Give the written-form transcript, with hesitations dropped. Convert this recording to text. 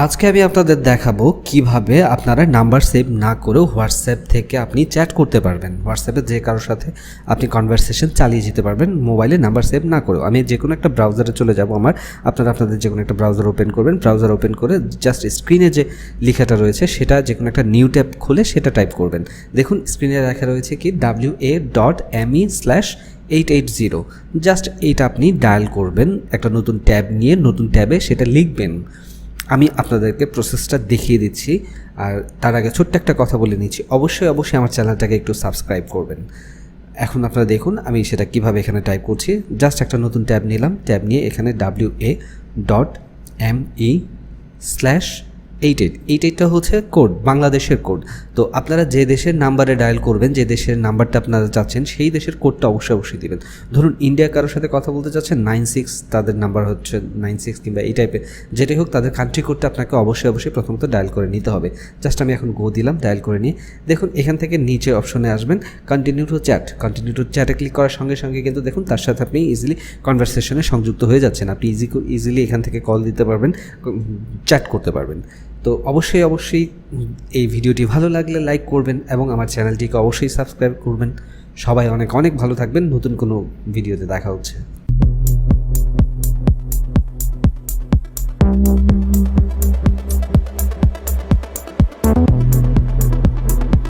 আজকে আমি আপনাদের দেখাবো কিভাবে আপনারা নাম্বার সেভ না করেও হোয়াটসঅ্যাপ থেকে আপনি চ্যাট করতে পারবেন। হোয়াটসঅ্যাপে যে কারোর সাথে আপনি কনভারসেশন চালিয়ে যেতে পারবেন মোবাইলে নাম্বার সেভ না করেও। আমি যে কোনো একটা ব্রাউজারে চলে যাব, আপনাদের যে কোনো একটা ব্রাউজার ওপেন করবেন। ব্রাউজার ওপেন করে জাস্ট স্ক্রিনে যে লেখাটা রয়েছে সেটা যে কোনো একটা নিউ ট্যাব খুলে সেটা টাইপ করবেন। দেখুন স্ক্রিনে লেখা রয়েছে কি wa.me/880। জাস্ট এইটা আপনি ডায়াল করবেন, একটা নতুন ট্যাব নিয়ে নতুন ট্যাবে সেটা লিখবেন। আমি আপনাদেরকে প্রসেসটা দেখিয়ে দিচ্ছি, আর তার আগে ছোট্ট একটা কথা বলে নিচ্ছি, অবশ্যই আমার চ্যানেলটাকে একটু সাবস্ক্রাইব করবেন। এখন আপনারা দেখুন আমি সেটা কিভাবে এখানে টাইপ করছি। জাস্ট একটা নতুন ট্যাব নিলাম, ট্যাব নিয়ে এখানে wa.me/88 হচ্ছে কোড, বাংলাদেশের কোড। তো আপনারা যে দেশের নাম্বারে ডায়াল করবেন, যে দেশের নাম্বারটা আপনারা চাচ্ছেন সেই দেশের কোডটা অবশ্যই দিবেন। ধরুন ইন্ডিয়া কারোর সাথে কথা বলতে চাচ্ছেন, 96 তাদের নাম্বার হচ্ছে 96 কিংবা এই টাইপের যেটাই হোক, তাদের কান্ট্রি কোডটা আপনাকে অবশ্যই প্রথমত ডায়াল করে নিতে হবে। জাস্ট আমি এখন গো দিলাম, ডায়াল করে নিয়ে দেখুন এখান থেকে নিচে অপশনে আসবেন কন্টিনিউ টু চ্যাটে ক্লিক করার সঙ্গে সঙ্গে কিন্তু দেখুন তার সাথে আপনি ইজিলি কনভারসেশনে সংযুক্ত হয়ে যাচ্ছেন। আপনি ইজিলি এখান থেকে কল দিতে পারবেন, চ্যাট করতে পারবেন। তো অবশ্যই এই ভিডিওটি ভালো লাগলে লাইক করবেন এবং আমার চ্যানেলটিকে অবশ্যই সাবস্ক্রাইব করবেন। সবাই অনেক ভালো থাকবেন। নতুন কোনো ভিডিওতে দেখা হচ্ছে।